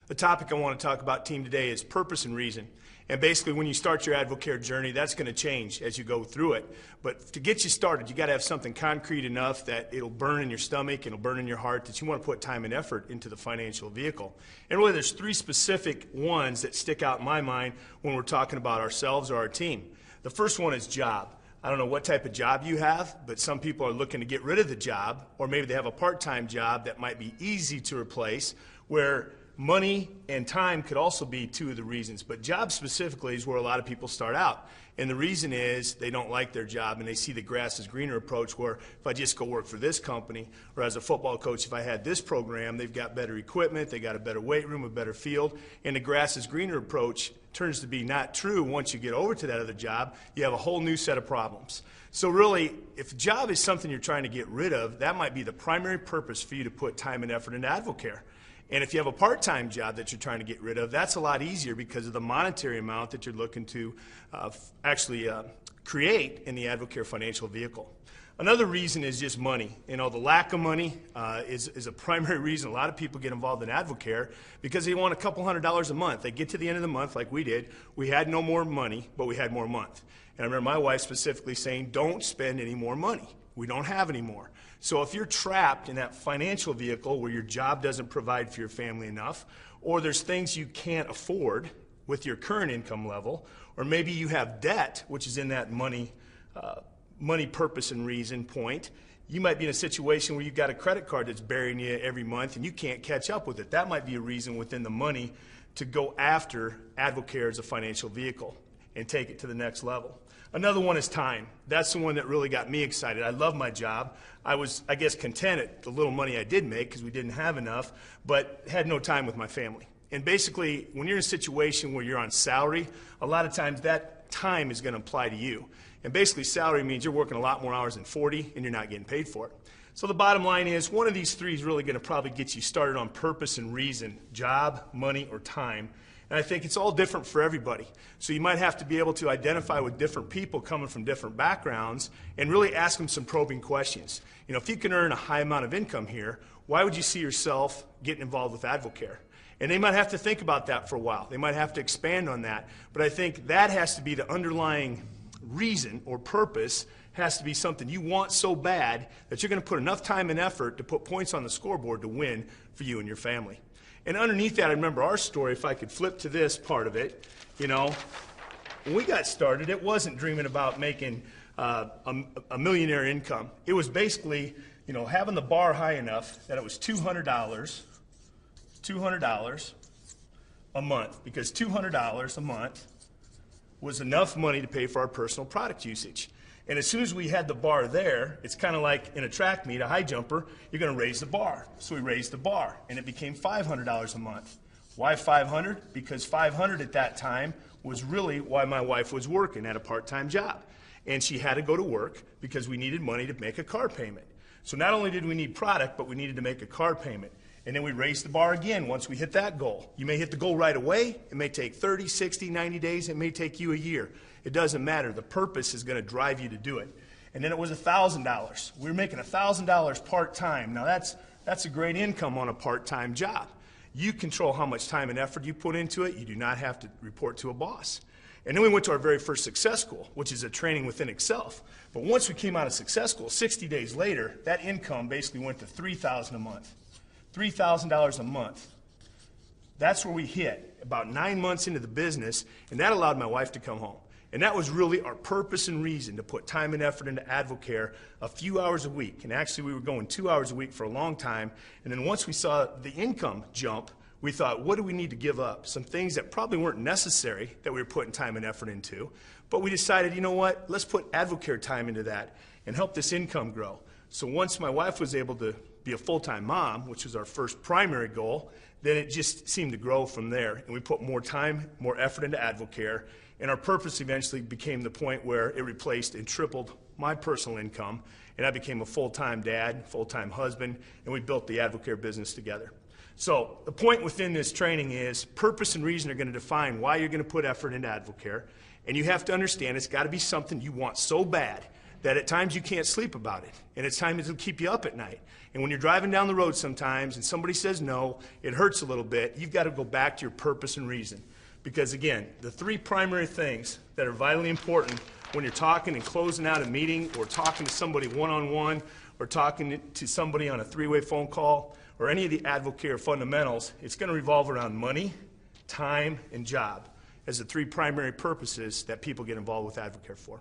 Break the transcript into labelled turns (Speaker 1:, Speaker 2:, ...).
Speaker 1: The topic I want to talk about, team, today is purpose and reason. And basically, when you start your AdvoCare journey, that's going to change as you go through it. But to get you started, you got to have something concrete enough that it'll burn in your stomach, it'll burn in your heart, that you want to put time and effort into the financial vehicle. And really, there's three specific ones that stick out in my mind when we're talking about ourselves or our team. The first one is job. I don't know what type of job you have, but some people are looking to get rid of the job, or maybe they have a part-time job that might be easy to replace, where money and time could also be two of the reasons, but job specifically is where a lot of people start out. And the reason is they don't like their job and they see the grass is greener approach, where if I just go work for this company, or as a football coach, if I had this program, they've got better equipment, they got a better weight room, a better field, and the grass is greener approach turns to be not true. Once you get over to that other job, you have a whole new set of problems. So really, if a job is something you're trying to get rid of, that might be the primary purpose for you to put time and effort into AdvoCare. And if you have a part-time job that you're trying to get rid of, that's a lot easier because of the monetary amount that you're looking to actually create in the AdvoCare financial vehicle. Another reason is just money. You know, the lack of money is a primary reason a lot of people get involved in AdvoCare, because they want a couple $100s a month. They get to the end of the month like we did. We had no more money, but we had more month. And I remember my wife specifically saying, don't spend any more money. We don't have any more. So if you're trapped in that financial vehicle where your job doesn't provide for your family enough, or there's things you can't afford with your current income level, or maybe you have debt, which is in that money purpose and reason point, you might be in a situation where you've got a credit card that's burying you every month and you can't catch up with it. That might be a reason within the money to go after AdvoCare as a financial vehicle and take it to the next level. Another one is time. That's the one that really got me excited. I love my job. I was, I guess, content at the little money I did make because we didn't have enough, but had no time with my family. And basically, when you're in a situation where you're on salary, a lot of times that time is going to apply to you. And basically, salary means you're working a lot more hours than 40 and you're not getting paid for it. So the bottom line is, one of these three is really going to probably get you started on purpose and reason: job, money, or time. And I think it's all different for everybody. So you might have to be able to identify with different people coming from different backgrounds and really ask them some probing questions. You know, if you can earn a high amount of income here, why would you see yourself getting involved with AdvoCare? And they might have to think about that for a while. They might have to expand on that. But I think that has to be the underlying reason or purpose. Has to be something you want so bad that you're going to put enough time and effort to put points on the scoreboard to win for you and your family. And underneath that, I remember our story. If I could flip to this part of it, you know, when we got started, it wasn't dreaming about making a millionaire income. It was basically, you know, having the bar high enough that it was $200 a month, because $200 a month was enough money to pay for our personal product usage. And as soon as we had the bar there, it's kind of like in a track meet, a high jumper, you're going to raise the bar. So we raised the bar, and it became $500 a month. Why 500? Because 500 at that time was really why my wife was working at a part-time job. And she had to go to work because we needed money to make a car payment. So not only did we need product, but we needed to make a car payment. And then we raised the bar again once we hit that goal. You may hit the goal right away. It may take 30, 60, 90 days. It may take you a year. It doesn't matter. The purpose is going to drive you to do it. And then it was $1,000. We were making $1,000 part-time. Now that's a great income on a part-time job. You control how much time and effort you put into it. You do not have to report to a boss. And then we went to our very first Success School, which is a training within itself. But once we came out of Success School, 60 days later, that income basically went to $3,000 a month. $3,000 a month. That's where we hit about 9 months into the business, and that allowed my wife to come home. And that was really our purpose and reason, to put time and effort into AdvoCare a few hours a week. And actually, we were going 2 hours a week for a long time. And then once we saw the income jump, we thought, what do we need to give up? Some things that probably weren't necessary that we were putting time and effort into. But we decided, you know what, let's put AdvoCare time into that and help this income grow. So once my wife was able to be a full-time mom, which was our first primary goal, then it just seemed to grow from there. And we put more time, more effort into AdvoCare, and our purpose eventually became the point where it replaced and tripled my personal income, and I became a full-time dad, full-time husband, and we built the AdvoCare business together. So the point within this training is purpose and reason are going to define why you're going to put effort into AdvoCare, and you have to understand it's got to be something you want so bad that at times you can't sleep about it, and it's time it'll keep you up at night. And when you're driving down the road sometimes and somebody says no, it hurts a little bit. You've got to go back to your purpose and reason. Because again, the three primary things that are vitally important when you're talking and closing out a meeting or talking to somebody one-on-one or talking to somebody on a three-way phone call or any of the AdvoCare fundamentals, it's going to revolve around money, time, and job as the three primary purposes that people get involved with AdvoCare for.